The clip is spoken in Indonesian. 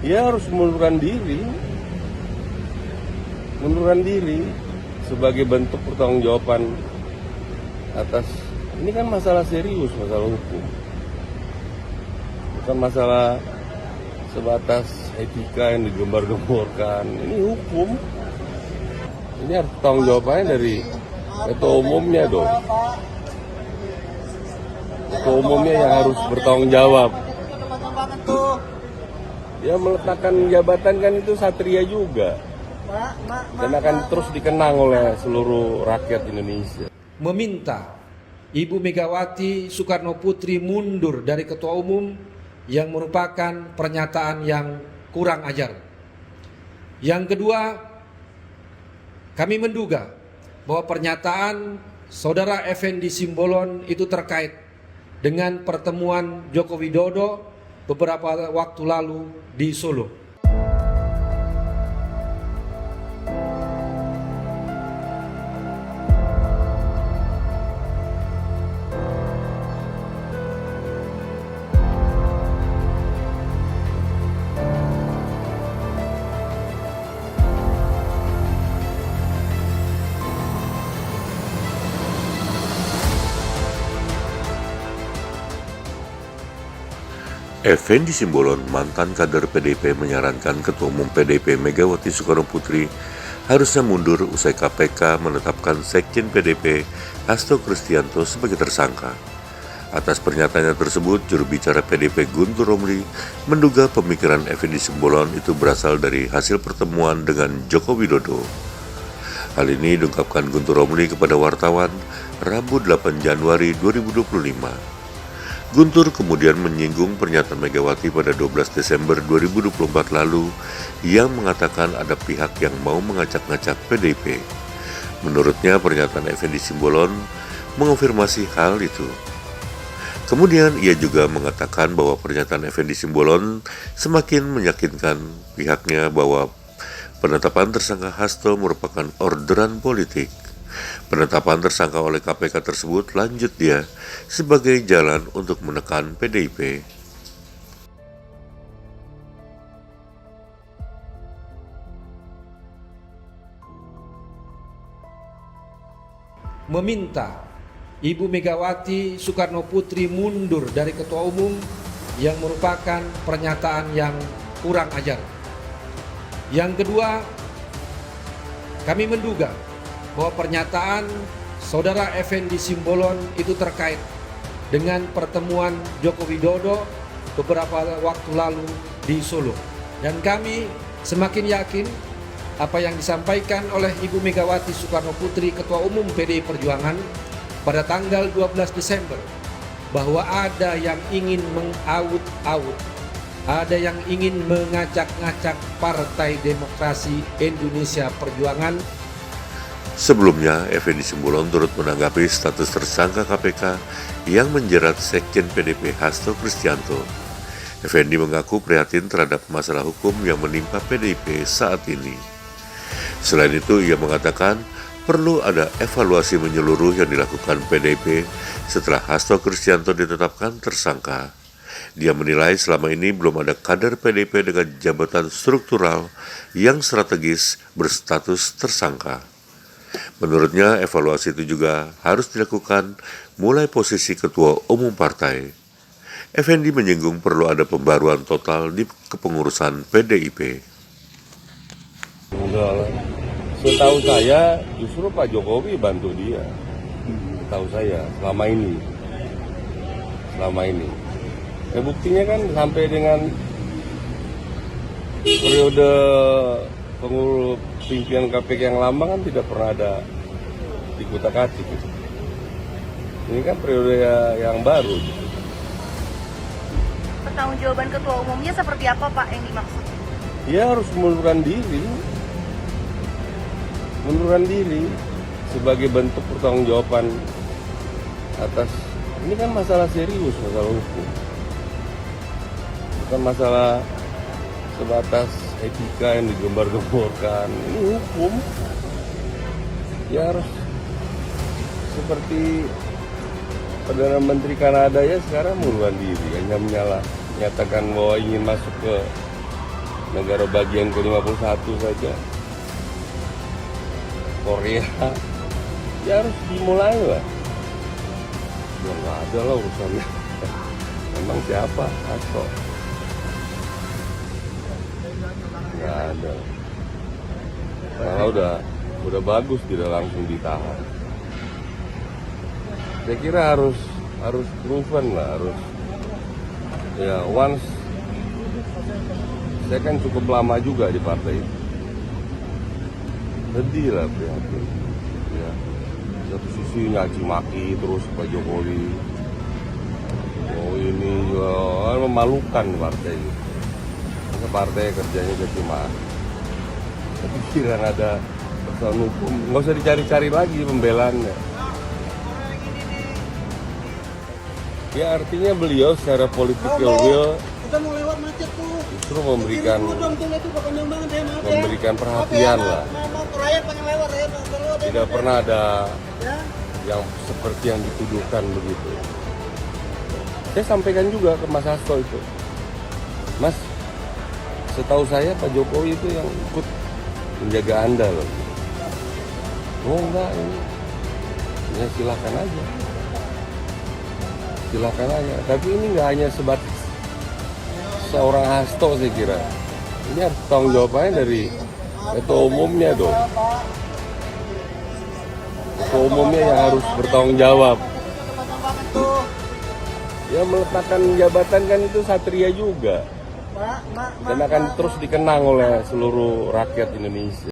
Dia harus mundurkan diri sebagai bentuk pertanggungjawaban atas ini kan masalah serius, masalah hukum, bukan masalah sebatas etika yang digembar-gemborkan. Ini hukum, ini harus tanggung jawabannya dari ketua umumnya dong. Ketua umumnya yang harus bertanggung jawab. Dia meletakkan jabatan kan itu satria juga, dan akan terus dikenang oleh seluruh rakyat Indonesia. Meminta Ibu Megawati Soekarno Putri mundur dari ketua umum yang merupakan pernyataan yang kurang ajar. Yang kedua, kami menduga bahwa pernyataan Saudara Effendi Simbolon itu terkait dengan pertemuan Joko Widodo beberapa waktu lalu di Solo. Effendi Simbolon, mantan kader PDIP, menyarankan Ketua Umum PDIP Megawati Soekarno Putri harusnya mundur usai KPK menetapkan Sekjen PDIP Hasto Kristianto sebagai tersangka. Atas pernyataannya tersebut, juru bicara PDIP Guntur Romli menduga pemikiran Effendi Simbolon itu berasal dari hasil pertemuan dengan Joko Widodo. Hal ini diungkapkan Guntur Romli kepada wartawan Rabu 8 Januari 2025. Guntur kemudian menyinggung pernyataan Megawati pada 12 Desember 2024 lalu yang mengatakan ada pihak yang mau mengacak-ngacak PDIP. Menurutnya pernyataan Effendi Simbolon mengonfirmasi hal itu. Kemudian ia juga mengatakan bahwa pernyataan Effendi Simbolon semakin meyakinkan pihaknya bahwa penetapan tersangka Hasto merupakan orderan politik. Penetapan tersangka oleh KPK tersebut, lanjut dia, sebagai jalan untuk menekan PDIP. Meminta Ibu Megawati Soekarno Putri mundur dari ketua umum yang merupakan pernyataan yang kurang ajar. Yang kedua, kami menduga bahwa pernyataan Saudara Effendi Simbolon itu terkait dengan pertemuan Joko Widodo beberapa waktu lalu di Solo. Dan kami semakin yakin apa yang disampaikan oleh Ibu Megawati Soekarno Putri, Ketua Umum PDI Perjuangan pada tanggal 12 Desember, bahwa ada yang ingin mengaut-aut, ada yang ingin ngacak-ngacak Partai Demokrasi Indonesia Perjuangan. Sebelumnya, Effendi Simbolon turut menanggapi status tersangka KPK yang menjerat Sekjen PDIP Hasto Kristianto. Effendi mengaku prihatin terhadap masalah hukum yang menimpa PDIP saat ini. Selain itu, ia mengatakan perlu ada evaluasi menyeluruh yang dilakukan PDIP setelah Hasto Kristianto ditetapkan tersangka. Dia menilai selama ini belum ada kader PDIP dengan jabatan struktural yang strategis berstatus tersangka. Menurutnya, evaluasi itu juga harus dilakukan mulai posisi ketua umum partai. Effendi menyinggung perlu ada pembaruan total di kepengurusan PDIP. Enggak lah. Setahu saya justru Pak Jokowi bantu dia. Setahu saya selama ini. Buktinya kan sampai dengan periode pengurus pimpinan KPK yang lama kan tidak pernah ada dikutak-atik gitu. Ini kan periode yang baru gitu. Pertanggungjawaban ketua umumnya seperti apa Pak yang dimaksud? Dia harus mundurkan diri sebagai bentuk pertanggungjawaban atas ini kan masalah serius, masalah hukum, bukan masalah sebatas etika yang digembar-gemborkan. Ini hukum. Ya harus seperti Perdana Menteri Kanada ya sekarang mengundurkan diri, hanya menyatakan bahwa ingin masuk ke negara bagian ke-51 saja, Korea, ya harus dimulai lah. Ya nggak ada lah urusannya. Emang siapa? Hasto. Nggak ada. Karena udah bagus tidak langsung ditahan. Saya kira harus proven lah, harus ya once. Saya kan cukup lama juga di partai itu. Sedih lah prihatin. Ya, satu sisi nyaci maki terus Pak Jokowi. Oh ini juga memalukan partai ini. Masa partai kerjanya caci maki. Tapi kira ada persoalan hukum, nggak usah dicari-cari lagi pembelaannya. Ya artinya beliau secara political will justru memberikan perhatian lah. Tidak pernah ada yang seperti yang dituduhkan begitu. Saya sampaikan juga ke Mas Hasto itu, Mas, setahu saya Pak Jokowi itu yang ikut menjaga Anda loh. Oh enggak, ini ya silakan aja. Silakan aja. Tapi ini nggak hanya sebatas seorang Hasto saya kira. Ini harus tanggung jawabannya dari ketua umumnya dong. Ketua umumnya yang harus bertanggung jawab. Ya meletakkan jabatan kan itu satria juga. Dan akan terus dikenang oleh seluruh rakyat Indonesia.